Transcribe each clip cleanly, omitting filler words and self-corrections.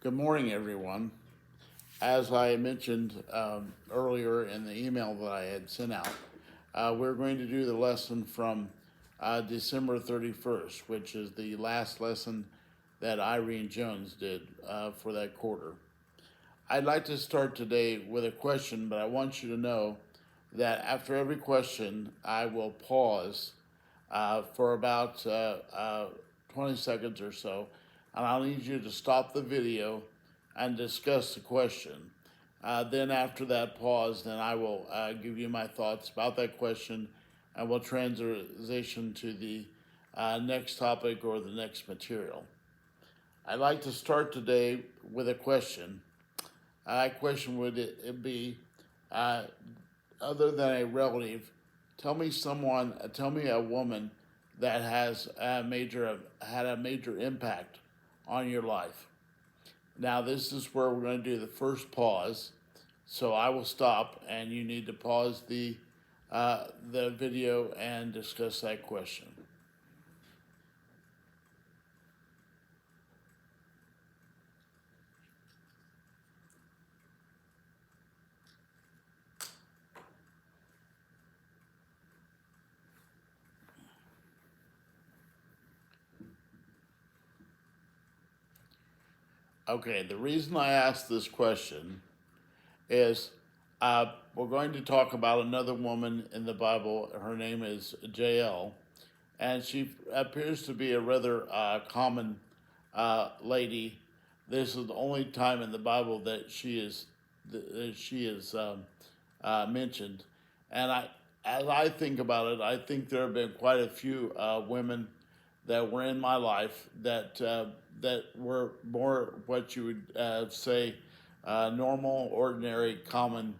Good morning, everyone. As I mentioned earlier in the email that I had sent out, we're going to do the lesson from December 31st, which is the last lesson that Irene Jones did for that quarter. I'd like to start today with a question, but I want you to know that after every question, I will pause for about 20 seconds or so, and I'll need you to stop the video and discuss the question. Then after that pause, then I will give you my thoughts about that question, and we'll transition to the next topic or the next material. I'd like to start today with a question. Question would it be, other than a relative, tell me a woman that has had a major impact on your life. Now this is where we're going to do the first pause. So I will stop, and you need to pause the video and discuss that question. Okay, the reason I asked this question is we're going to talk about another woman in the Bible. Her name is Jael, and she appears to be a rather common lady. This is the only time in the Bible that she is mentioned, and as I think about it, I think there have been quite a few women that were in my life that were more what you would say normal, ordinary, common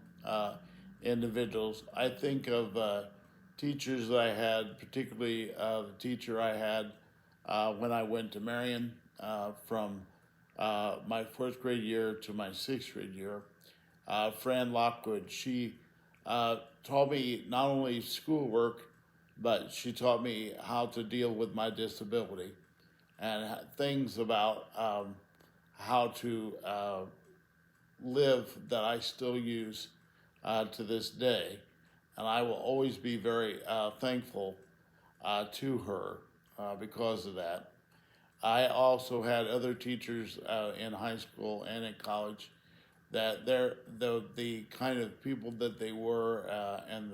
individuals. I think of teachers that I had, particularly the teacher I had when I went to Marion from my fourth grade year to my sixth grade year. Fran Lockwood, she taught me not only schoolwork, but she taught me how to deal with my disability and things about how to live that I still use to this day. And I will always be very thankful to her because of that. I also had other teachers in high school and in college that the kind of people that they were and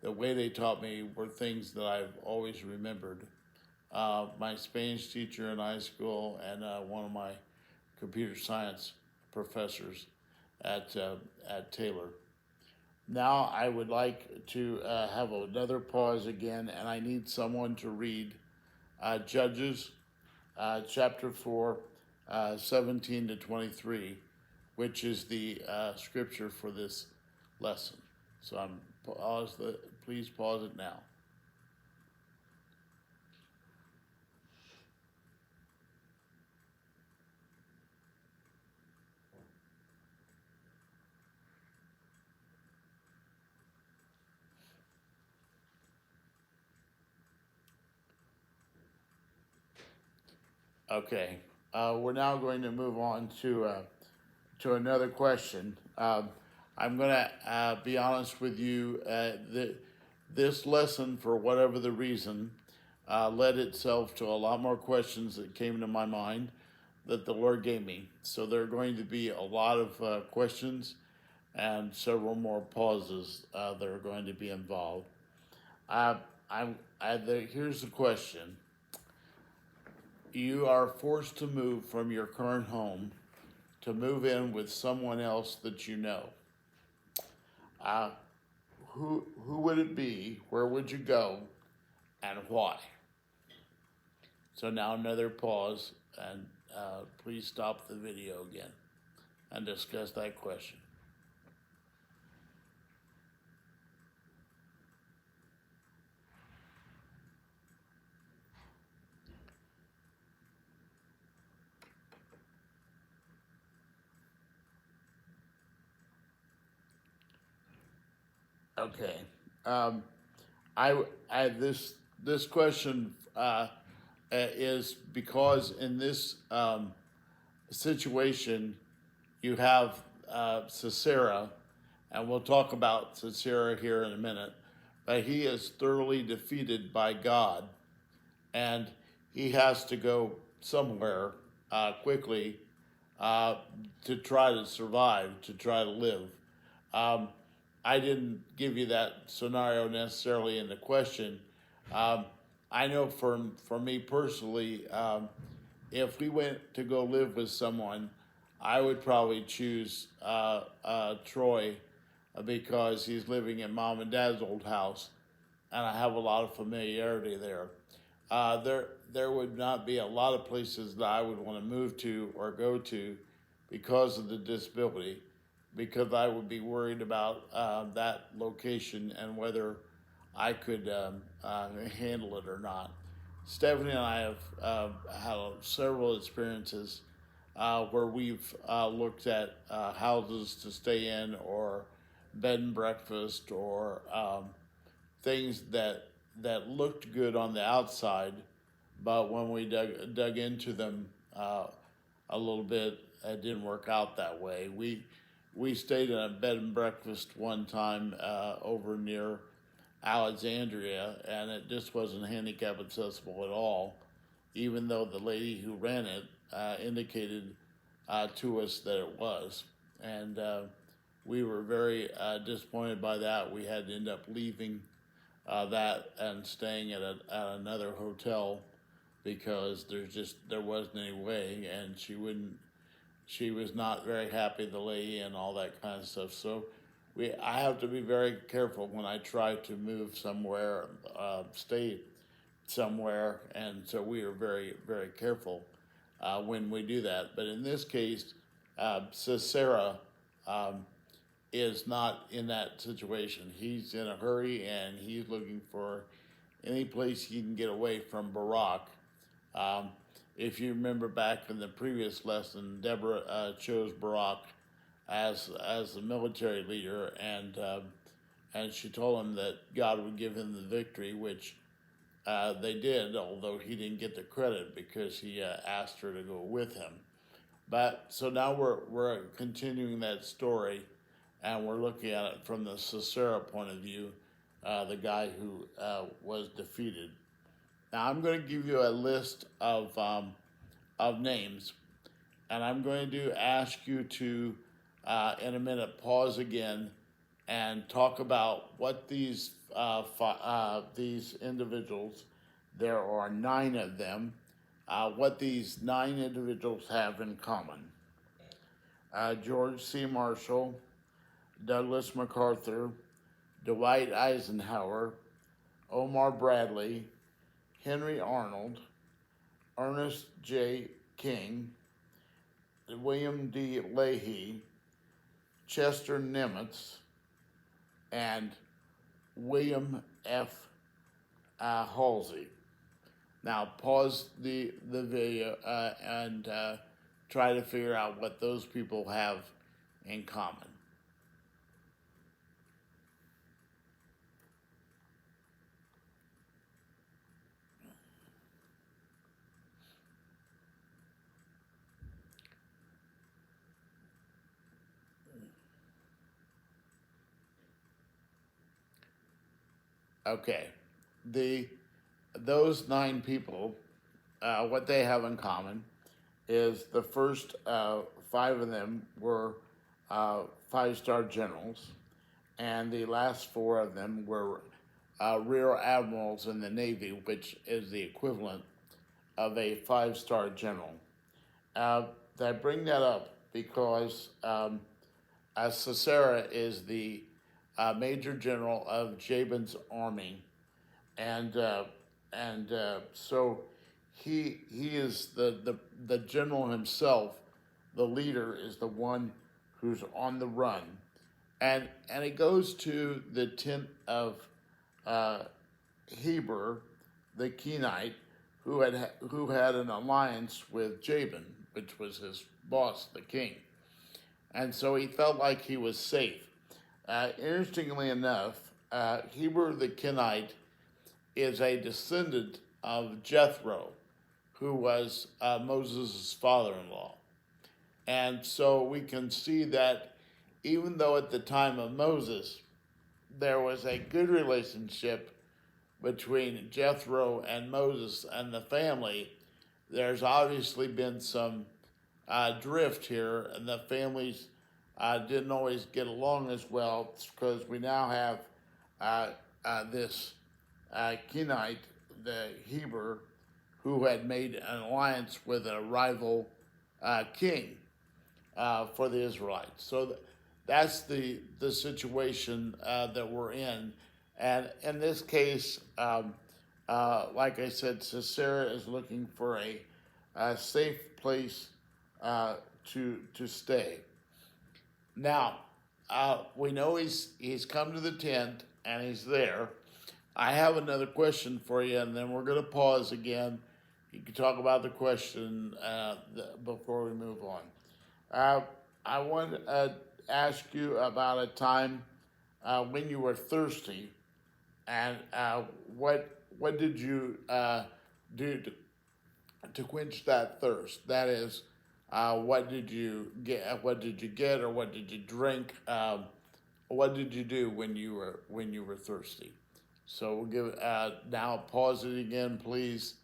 the way they taught me were things that I've always remembered. My Spanish teacher in high school and one of my computer science professors at Taylor. Now I would like to have another pause again, and I need someone to read Judges chapter 4, 17 to 23, which is the scripture for this lesson. So please pause it now. Okay, we're now going to move on to another question. I'm going to be honest with you. This lesson, for whatever the reason, led itself to a lot more questions that came to my mind that the Lord gave me. So there are going to be a lot of questions and several more pauses that are going to be involved. Here's the question. You are forced to move from your current home to move in with someone else that you know. Who would it be? Where would you go? And why? So now another pause, and please stop the video again and discuss that question. Okay. This question is because in this situation, you have Sisera, and we'll talk about Sisera here in a minute, but he is thoroughly defeated by God, and he has to go somewhere quickly uh, to try to survive, to try to live. Um, I didn't give you that scenario necessarily in the question. Um, I know for me personally, if we went to go live with someone, I would probably choose Troy because he's living in mom and dad's old house, and I have a lot of familiarity there. There would not be a lot of places that I would want to move to or go to because of the disability, because I would be worried about that location and whether I could handle it or not. Stephanie and I have had several experiences where we've looked at houses to stay in or bed and breakfast or things that looked good on the outside, but when we dug into them a little bit, it didn't work out that way. We stayed in a bed and breakfast one time over near Alexandria, and it just wasn't handicap accessible at all, even though the lady who ran it indicated to us that it was. And we were very disappointed by that. We had to end up leaving that and staying at another hotel because there wasn't any way, and she was not very happy, the lady, and all that kind of stuff. So I have to be very careful when I try to move somewhere, stay somewhere, and so we are very, very careful when we do that. But in this case, Sisera is not in that situation. He's in a hurry and he's looking for any place he can get away from Barak. Um, if you remember back in the previous lesson, Deborah chose Barak as the military leader, and she told him that God would give him the victory, which they did, although he didn't get the credit because he asked her to go with him. But so now we're continuing that story, and we're looking at it from the Sisera point of view, the guy who was defeated. Now I'm going to give you a list of names, and I'm going to ask you to, in a minute, pause again and talk about what these individuals. There are 9 of them. What these 9 individuals have in common: George C. Marshall, Douglas MacArthur, Dwight Eisenhower, Omar Bradley, Henry Arnold, Ernest J. King, William D. Leahy, Chester Nimitz, and William F. Halsey. Now pause the video and try to figure out what those people have in common. Okay, those 9 people, what they have in common is the first 5 of them were 5-star generals, and the last 4 of them were rear admirals in the Navy, which is the equivalent of a 5-star general. I bring that up because Sisera is the major general of Jabin's army, and so he is the general himself. The leader is the one who's on the run, and he goes to the tent of Heber, the Kenite, who had an alliance with Jabin, which was his boss, the king, and so he felt like he was safe. Interestingly enough, Heber the Kenite is a descendant of Jethro, who was Moses' father-in-law. And so we can see that even though at the time of Moses there was a good relationship between Jethro and Moses and the family, there's obviously been some drift here, and the families didn't always get along as well because we now have this Kenite, the Heber, who had made an alliance with a rival king for the Israelites. So that's the situation that we're in. And in this case, like I said, Sisera is looking for a safe place to stay. Now, we know he's come to the tent and he's there. I have another question for you, and then we're going to pause again. You can talk about the question before we move on. I want to ask you about a time when you were thirsty, and what did you do to quench that thirst? That is, what did you get? What did you get, or what did you drink? What did you do when you were thirsty? So we'll give now pause it again, please,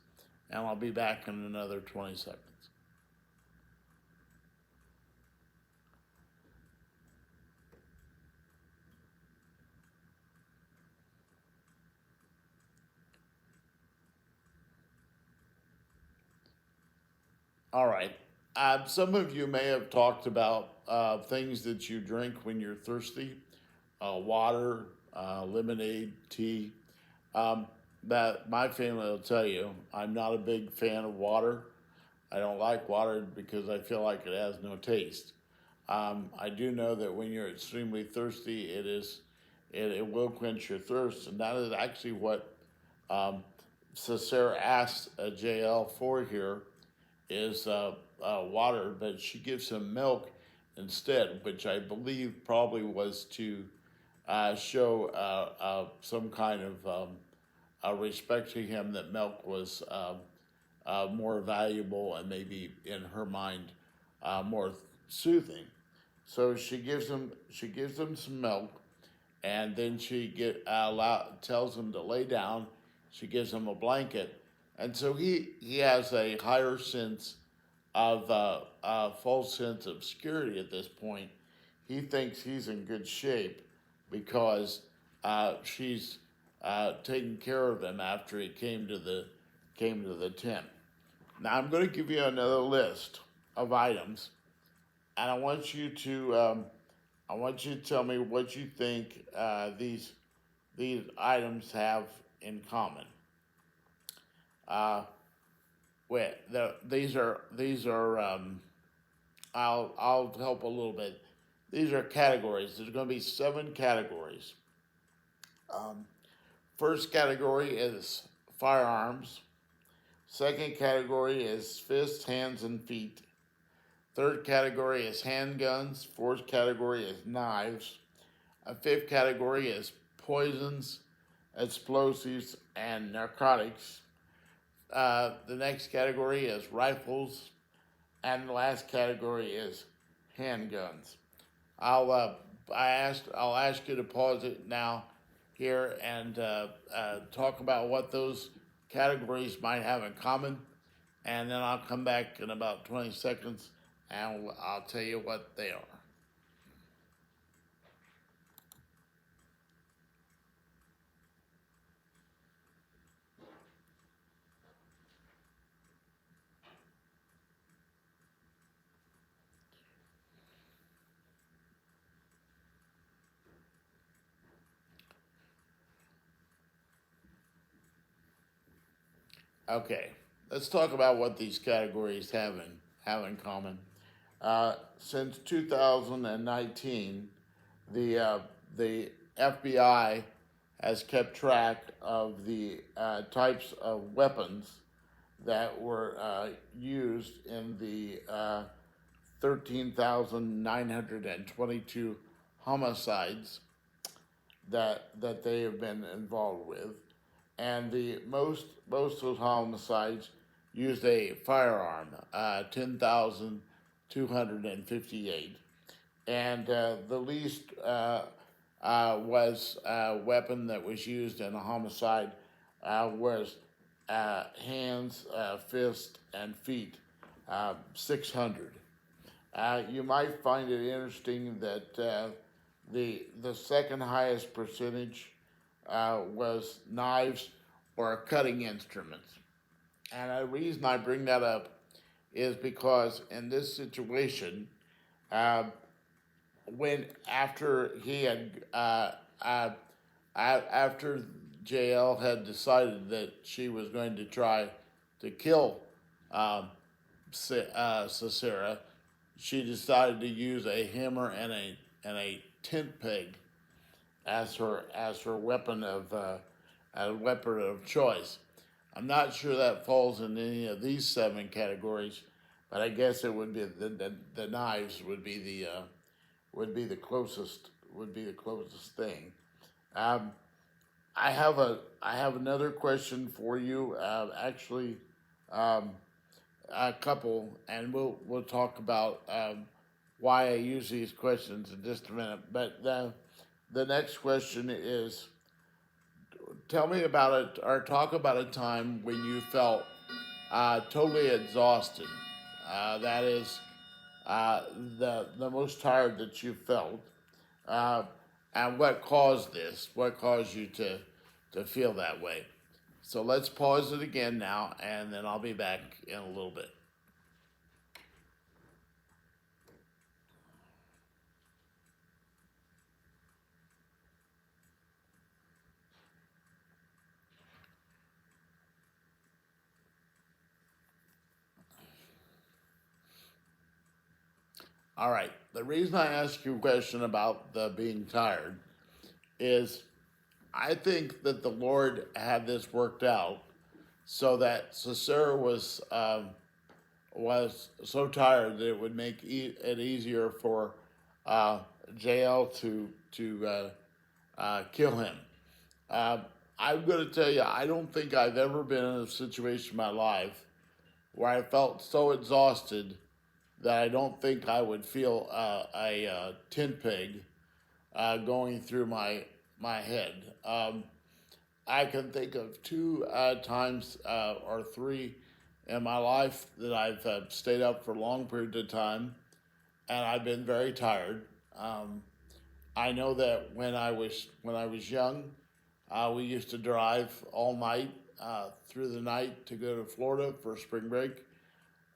and I'll be back in another 20 seconds. All right. Some of you may have talked about things that you drink when you're thirsty, water, lemonade, tea. That my family will tell you, I'm not a big fan of water. I don't like water because I feel like it has no taste. I do know that when you're extremely thirsty, it will quench your thirst, and that is actually what Sisera asked Jael for here is water, but she gives him milk instead, which I believe probably was to show some kind of respect to him, that milk was more valuable and maybe in her mind more soothing. So she gives him some milk, and then tells him to lay down. She gives him a blanket, and so he has a higher sense of a false sense of security at this point. He thinks he's in good shape because she's taking care of him after he came to the tent. Now I'm going to give you another list of items, and I want you to tell me what you think these items have in common. These are I'll help a little bit. These are categories. There's going to be 7 categories. First category is firearms. Second category is fists, hands, and feet. Third category is handguns. Fourth category is knives. A fifth category is poisons, explosives, and narcotics. The next category is rifles, and the last category is handguns. I'll ask you to pause it now here and talk about what those categories might have in common, and then I'll come back in about 20 seconds and I'll tell you what they are. Okay, let's talk about what these categories have in common. Since 2019, the FBI has kept track of the types of weapons that were used in the 13,922 homicides that they have been involved with, and the most of those homicides used a firearm, 258. And the least was weapon that was used in a homicide was hands, fist, and feet, 600. You might find it interesting that the second highest percentage was knives or cutting instruments. And the reason I bring that up is because in this situation, uh, when after he had after JL had decided that she was going to try to kill um, Sisera, she decided to use a hammer and a tent peg as her weapon of a weapon of choice. I'm not sure that falls in any of these seven categories, but I guess it would be the knives would be the closest thing. Um, I have another question for you. Actually, um, a couple, and we'll talk about why I use these questions in just a minute. But the next question is, tell me about it, or talk about a time when you felt totally exhausted. That is the most tired that you felt, uh, and what caused this? What caused you to feel that way? So let's pause it again now, and then I'll be back in a little bit. All right. The reason I ask you a question about the being tired is I think that the Lord had this worked out so that Sisera was so tired that it would make it easier for uh, Jael to kill him. Uh, I'm going to tell you, I don't think I've ever been in a situation in my life where I felt so exhausted that I don't think I would feel a tin pig going through my head. I can think of two times or three in my life that I've stayed up for long periods of time, and I've been very tired. Um, I know that when I was young, we used to drive all night through the night to go to Florida for spring break,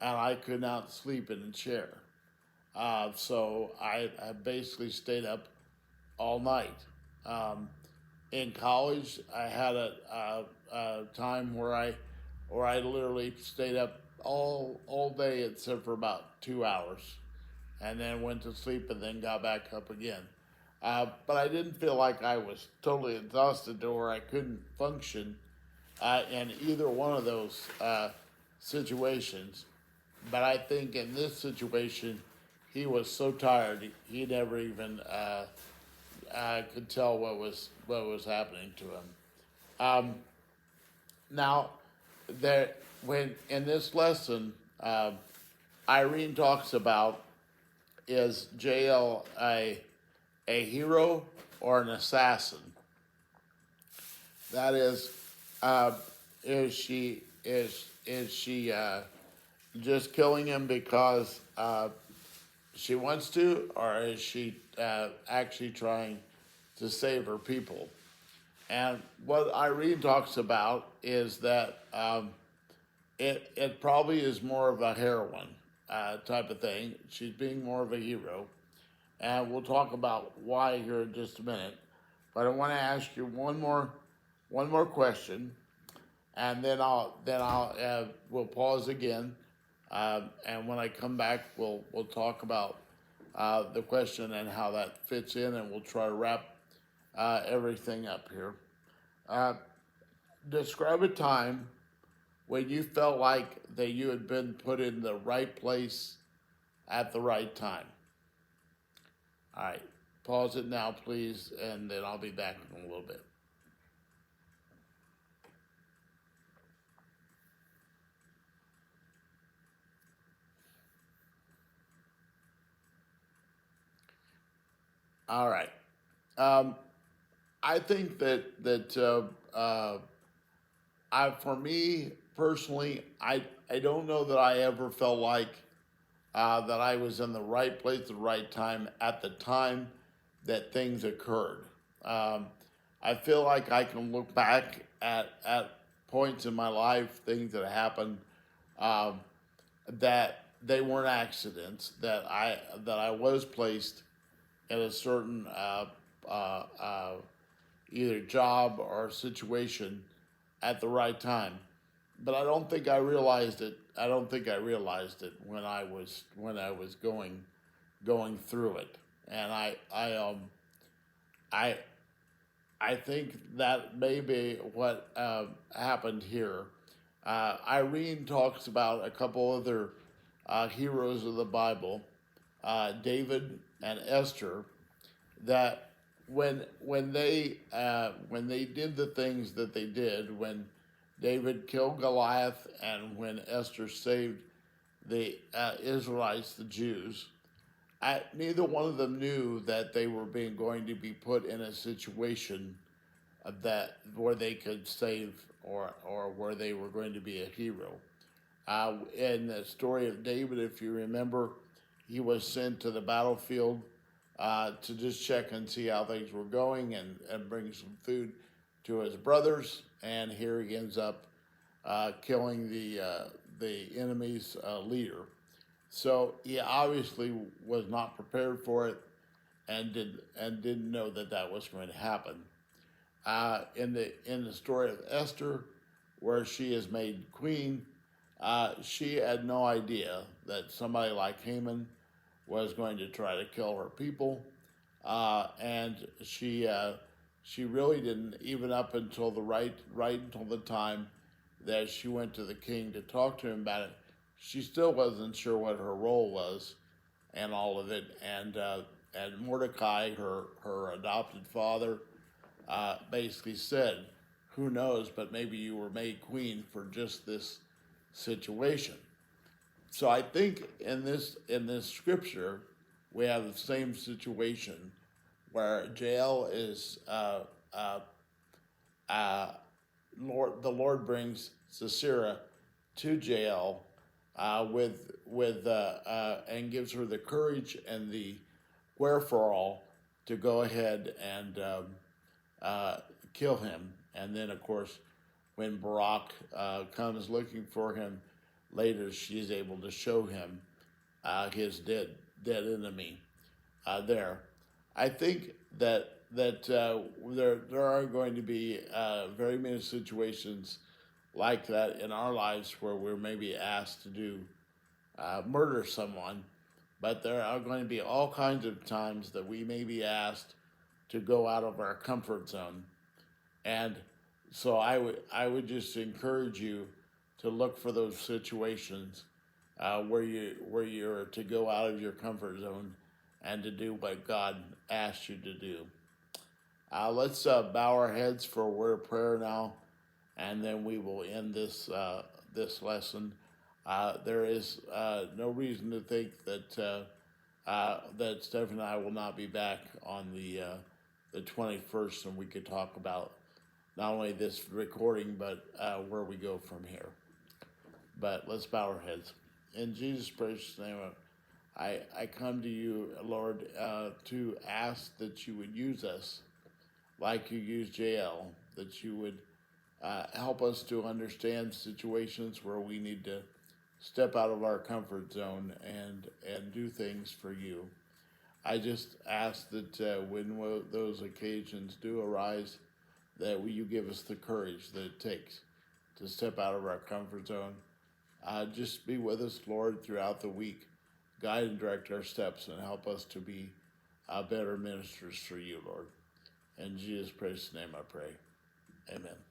and I could not sleep in a chair. So I basically stayed up all night. Um, in college, I had a time where I literally stayed up all day except for about 2 hours, and then went to sleep and then got back up again. But I didn't feel like I was totally exhausted or I couldn't function in either one of those situations. But I think in this situation, he was so tired he never even could tell what was happening to him. Um, now, there when in this lesson, Irene talks about is JL a hero or an assassin? That uh, is she just killing him because she wants to, or is she actually trying to save her people? And what Irene talks about is that it probably is more of a heroine type of thing. She's being more of a hero, and we'll talk about why here in just a minute. But I want to ask you one more question, and then I'll we'll pause again, and when I come back, we'll talk about the question and how that fits in, and we'll try to wrap everything up here. Uh, Describe a time when you felt like that you had been put in the right place at the right time. All right, pause it now, please, and then I'll be back in a little bit. All right. Um, I think that for me personally, I don't know that I ever felt like that I was in the right place at the right time at the time that things occurred. Um, I feel like I can look back at points in my life, things that happened, um, that they weren't accidents. That I was placed in a certain uh, uh, either job or situation at the right time. But I don't think I realized it. I don't think I realized it when I was going through it, and I I think that may be what happened here. Irene talks about a couple other heroes of the Bible, David and Esther, that when they did the things that they did, when David killed Goliath and when Esther saved the Israelites, the Jews, neither one of them knew that they were being going to be put in a situation that where they could save or where they were going to be a hero. In the story of David, if you remember, he was sent to the battlefield to just check and see how things were going and bring some food to his brothers. And here he ends up killing the enemy's leader. So he obviously was not prepared for it and didn't know that that was going to happen. In the story of Esther, where she is made queen, she had no idea that somebody like Haman was going to try to kill her people, and she really didn't, even up until the right until the time that she went to the king to talk to him about it. She still wasn't sure what her role was and all of it. And Mordecai, her adopted father, basically said, "Who knows? But maybe you were made queen for just this situation." So I think in this scripture we have the same situation where Jael is uh, uh, the Lord brings Sisera to Jael and gives her the courage and the wherefore to go ahead and uh, kill him. And then, of course, when Barak comes looking for him later, she's able to show him his dead enemy there. I think that there are going to be very many situations like that in our lives where we're maybe asked to do murder someone, but there are going to be all kinds of times that we may be asked to go out of our comfort zone. And so I would just encourage you to look for those situations where you're to go out of your comfort zone and to do what God asked you to do. Let's bow our heads for a word of prayer now, and then we will end this lesson. There is no reason to think that Steph and I will not be back on the 21st, and we could talk about not only this recording but where we go from here. But let's bow our heads. In Jesus' precious name, I come to you, Lord, to ask that you would use us like you used Jael, that you would help us to understand situations where we need to step out of our comfort zone and do things for you. I just ask that when those occasions do arise, that you give us the courage that it takes to step out of our comfort zone. Just be with us, Lord, throughout the week. Guide and direct our steps and help us to be better ministers for you, Lord. In Jesus' precious name I pray. Amen.